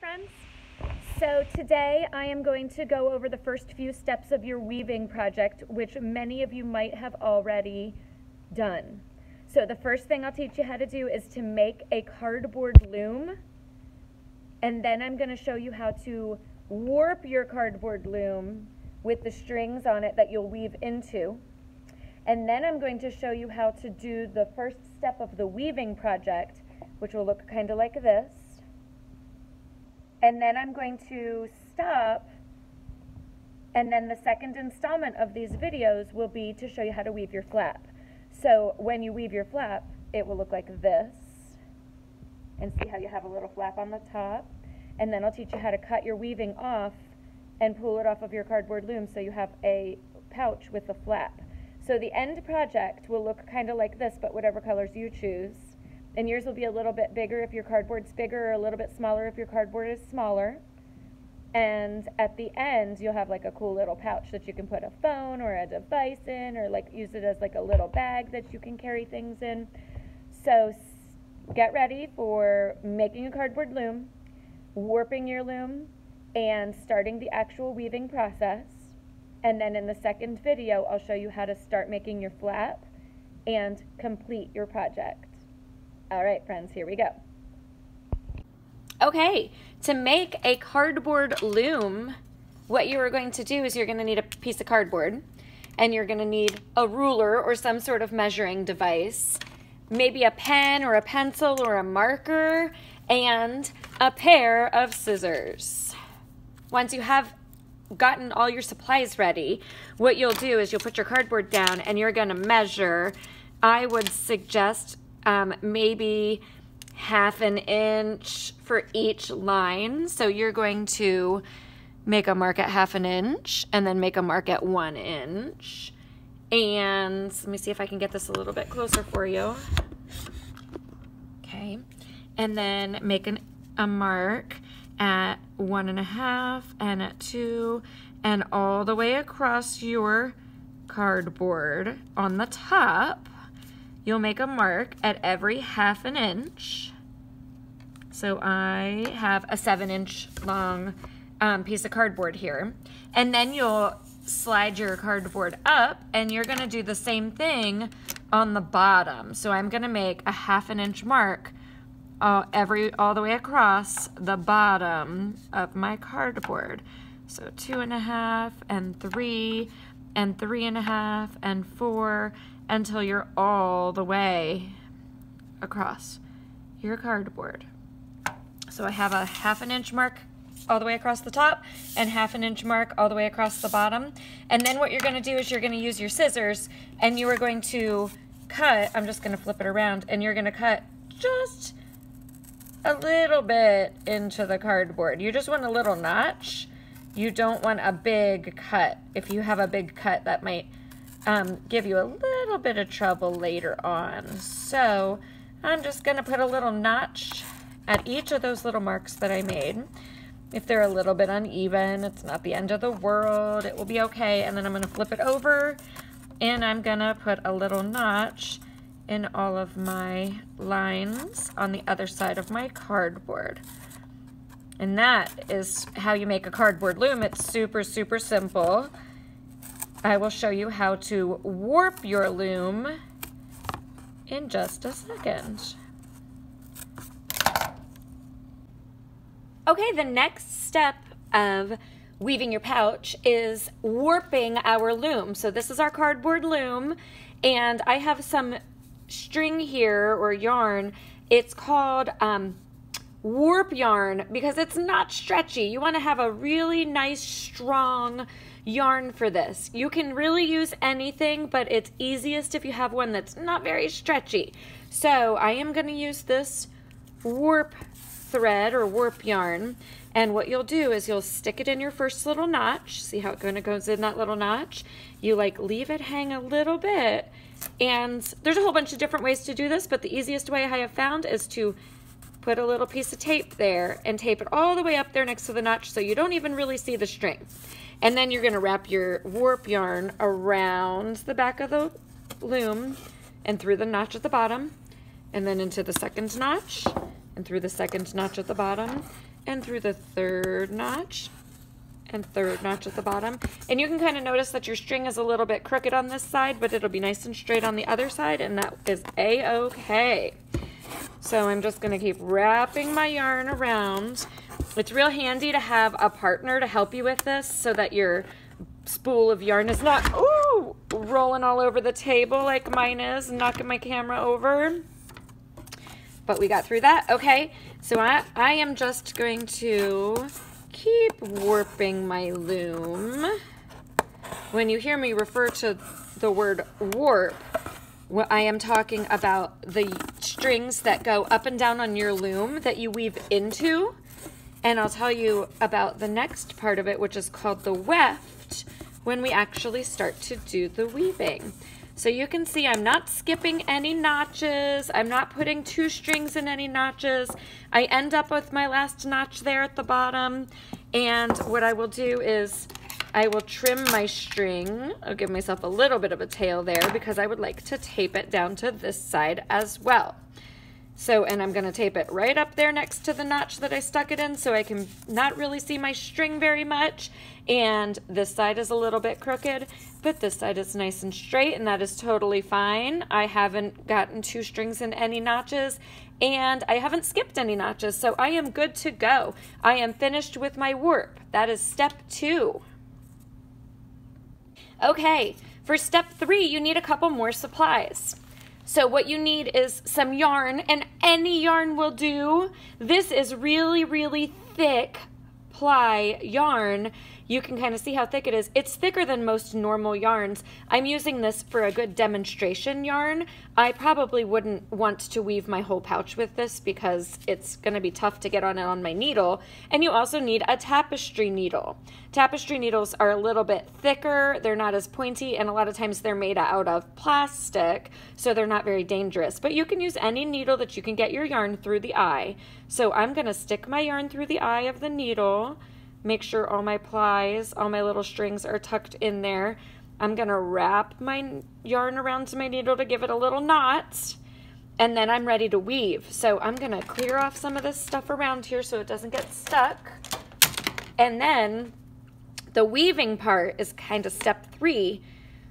friends. So today I am going to go over the first few steps of your weaving project, which many of you might have already done. So the first thing I'll teach you how to do is to make a cardboard loom, and then I'm going to show you how to warp your cardboard loom with the strings on it that you'll weave into. And then I'm going to show you how to do the first step of the weaving project, which will look kind of like this. And then I'm going to stop, and then the second installment of these videos will be to show you how to weave your flap. So when you weave your flap, it will look like this. And see how you have a little flap on the top? And then I'll teach you how to cut your weaving off and pull it off of your cardboard loom so you have a pouch with a flap. So the end project will look kind of like this, but whatever colors you choose. And yours will be a little bit bigger if your cardboard's bigger, or a little bit smaller if your cardboard is smaller. And at the end, you'll have like a cool little pouch that you can put a phone or a device in, or like use it as like a little bag that you can carry things in. So get ready for making a cardboard loom, warping your loom, and starting the actual weaving process. And then in the second video, I'll show you how to start making your flap and complete your project. All right, friends, here we go. Okay, to make a cardboard loom, what you are going to do is you're going to need a piece of cardboard, and you're going to need a ruler or some sort of measuring device, maybe a pen or a pencil or a marker, and a pair of scissors. Once you have gotten all your supplies ready, what you'll do is you'll put your cardboard down and you're going to measure. I would suggest maybe ½ inch for each line. So you're going to make a mark at ½ inch and then make a mark at 1 inch. And let me see if I can get this a little bit closer for you. Okay. And then make a mark at 1.5 and at 2 and all the way across your cardboard on the top. You'll make a mark at every ½ inch. So I have a 7-inch long piece of cardboard here. And then you'll slide your cardboard up and you're gonna do the same thing on the bottom. So I'm gonna make a ½ inch mark all the way across the bottom of my cardboard. So 2.5 and 3 and 3.5 and 4 until you're all the way across your cardboard. So I have a ½ inch mark all the way across the top and ½ inch mark all the way across the bottom. And then what you're going to do is you're going to use your scissors and you are going to cut, I'm just going to flip it around, and you're going to cut just a little bit into the cardboard. You just want a little notch. You don't want a big cut. If you have a big cut, that might give you a little bit of trouble later on. So I'm just going to put a little notch at each of those little marks that I made. If they're a little bit uneven, it's not the end of the world. It will be okay. And then I'm going to flip it over and I'm going to put a little notch in all of my lines on the other side of my cardboard. And that is how you make a cardboard loom. It's super, super simple. I will show you how to warp your loom in just a second. Okay, the next step of weaving your pouch is warping our loom. So this is our cardboard loom, and I have some string here or yarn. It's called warp yarn because it's not stretchy. You want to have a really nice, strong yarn for this. You can really use anything, but it's easiest if you have one that's not very stretchy. So I am going to use this warp thread or warp yarn, and what you'll do is you'll stick it in your first little notch. See how it kind of goes in that little notch? You like leave it hang a little bit, and there's a whole bunch of different ways to do this, but the easiest way I have found is to put a little piece of tape there and tape it all the way up there next to the notch so you don't even really see the string. And then you're going to wrap your warp yarn around the back of the loom and through the notch at the bottom, and then into the second notch and through the second notch at the bottom, and through the third notch and third notch at the bottom. And you can kind of notice that your string is a little bit crooked on this side, but it'll be nice and straight on the other side, and that is a-okay. So I'm just gonna keep wrapping my yarn around. It's real handy to have a partner to help you with this so that your spool of yarn is not, ooh, rolling all over the table like mine is, knocking my camera over. But we got through that. Okay, so I am just going to keep warping my loom. When you hear me refer to the word warp, I am talking about the strings that go up and down on your loom that you weave into. And I'll tell you about the next part of it, which is called the weft, when we actually start to do the weaving. So you can see I'm not skipping any notches. I'm not putting two strings in any notches. I end up with my last notch there at the bottom. And what I will do is I will trim my string. I'll give myself a little bit of a tail there because I would like to tape it down to this side as well. So, and I'm gonna tape it right up there next to the notch that I stuck it in so I can not really see my string very much. And this side is a little bit crooked, but this side is nice and straight, and that is totally fine. I haven't gotten two strings in any notches, and I haven't skipped any notches, so I am good to go. I am finished with my warp. That is step 2. Okay, for step 3, you need a couple more supplies. So what you need is some yarn, and any yarn will do. This is really, really thick ply yarn. You can kind of see how thick it is. It's thicker than most normal yarns. I'm using this for a good demonstration yarn. I probably wouldn't want to weave my whole pouch with this because it's gonna be tough to get on it on my needle. And you also need a tapestry needle. Tapestry needles are a little bit thicker, they're not as pointy, and a lot of times they're made out of plastic, so they're not very dangerous. But you can use any needle that you can get your yarn through the eye. So I'm gonna stick my yarn through the eye of the needle, make sure all my plies, all my little strings are tucked in there. I'm gonna wrap my yarn around my needle to give it a little knot, and then I'm ready to weave. So I'm gonna clear off some of this stuff around here so it doesn't get stuck. And then the weaving part is kind of step 3.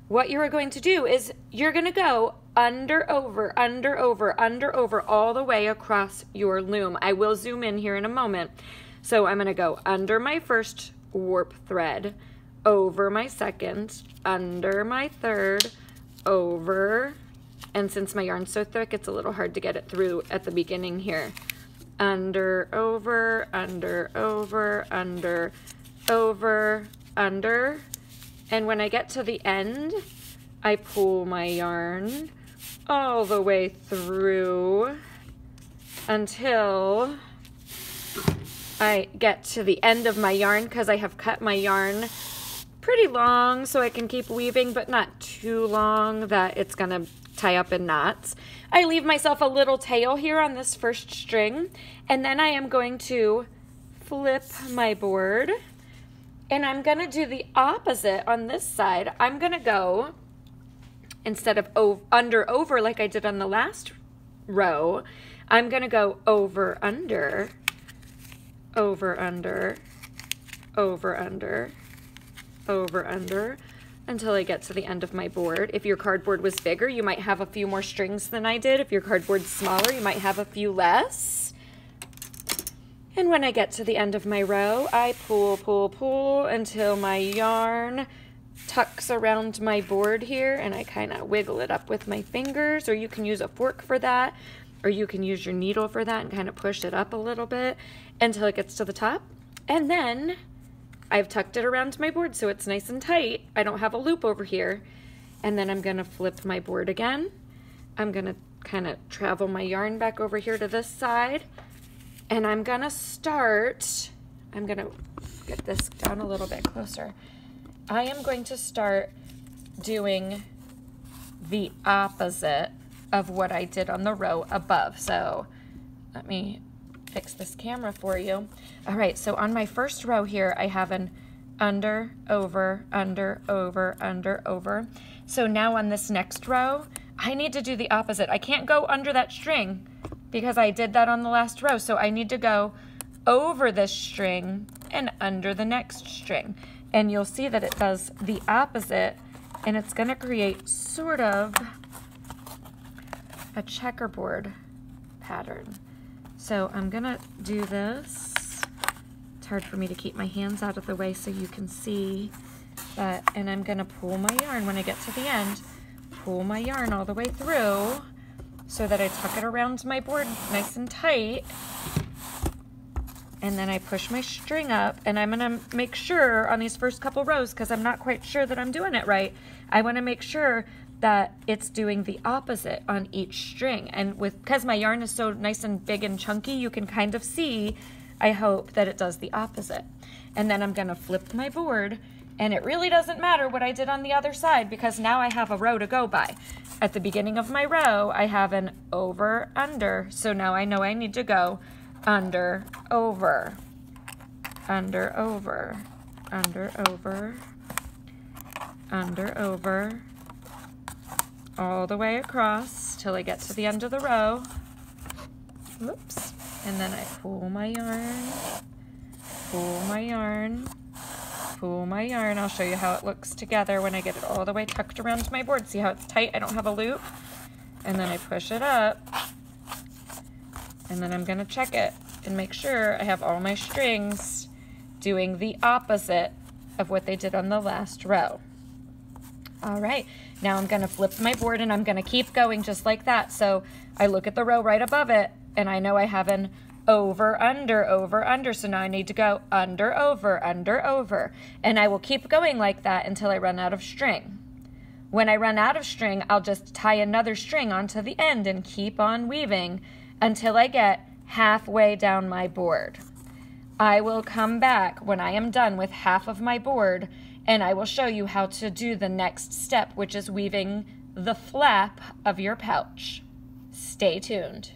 What you're going to do is you're gonna go under, over, under, over, under, over, all the way across your loom. I will zoom in here in a moment. So I'm gonna go under my first warp thread, over my second, under my third, over, and since my yarn's so thick, it's a little hard to get it through at the beginning here. Under, over, under, over, under, over, under, and when I get to the end, I pull my yarn all the way through until I get to the end of my yarn, because I have cut my yarn pretty long so I can keep weaving, but not too long that it's gonna tie up in knots. I leave myself a little tail here on this first string, and then I am going to flip my board, and I'm gonna do the opposite on this side. I'm gonna go, instead of under, over like I did on the last row, I'm gonna go over, under, over, under, over, under, over, under, until I get to the end of my board. If your cardboard was bigger, you might have a few more strings than I did. If your cardboard's smaller, you might have a few less. And when I get to the end of my row, I pull, pull, pull until my yarn tucks around my board here, and I kind of wiggle it up with my fingers, or you can use a fork for that, or you can use your needle for that and kind of push it up a little bit until it gets to the top. And then I've tucked it around my board so it's nice and tight. I don't have a loop over here. And then I'm gonna flip my board again. I'm gonna kind of travel my yarn back over here to this side, and I'm gonna start, I'm gonna get this down a little bit closer. I am going to start doing the opposite of what I did on the row above. So let me fix this camera for you. All right, so on my first row here, I have an under, over, under, over, under, over. So now on this next row, I need to do the opposite. I can't go under that string because I did that on the last row. So I need to go over this string and under the next string. And you'll see that it does the opposite, and it's going to create sort of a checkerboard pattern. So I'm going to do this. It's hard for me to keep my hands out of the way so you can see that. And I'm going to pull my yarn when I get to the end, pull my yarn all the way through so that I tuck it around my board nice and tight. And then I push my string up, and I'm gonna make sure on these first couple rows, because I'm not quite sure that I'm doing it right, I wanna make sure that it's doing the opposite on each string. And because my yarn is so nice and big and chunky, you can kind of see, I hope, that it does the opposite. And then I'm gonna flip my board, and it really doesn't matter what I did on the other side, because now I have a row to go by. At the beginning of my row, I have an over, under, so now I know I need to go under, over, under, over, under, over, under, over, all the way across till I get to the end of the row. Whoops. And then I pull my yarn, pull my yarn, pull my yarn. I'll show you how it looks together when I get it all the way tucked around my board. See how it's tight? I don't have a loop. And then I push it up. And then I'm going to check it and make sure I have all my strings doing the opposite of what they did on the last row. All right, now I'm going to flip my board, and I'm going to keep going just like that. So I look at the row right above it, and I know I have an over, under. So now I need to go under, over, under, over. And I will keep going like that until I run out of string. When I run out of string, I'll just tie another string onto the end and keep on weaving until I get halfway down my board. I will come back when I am done with half of my board, and I will show you how to do the next step, which is weaving the flap of your pouch. Stay tuned.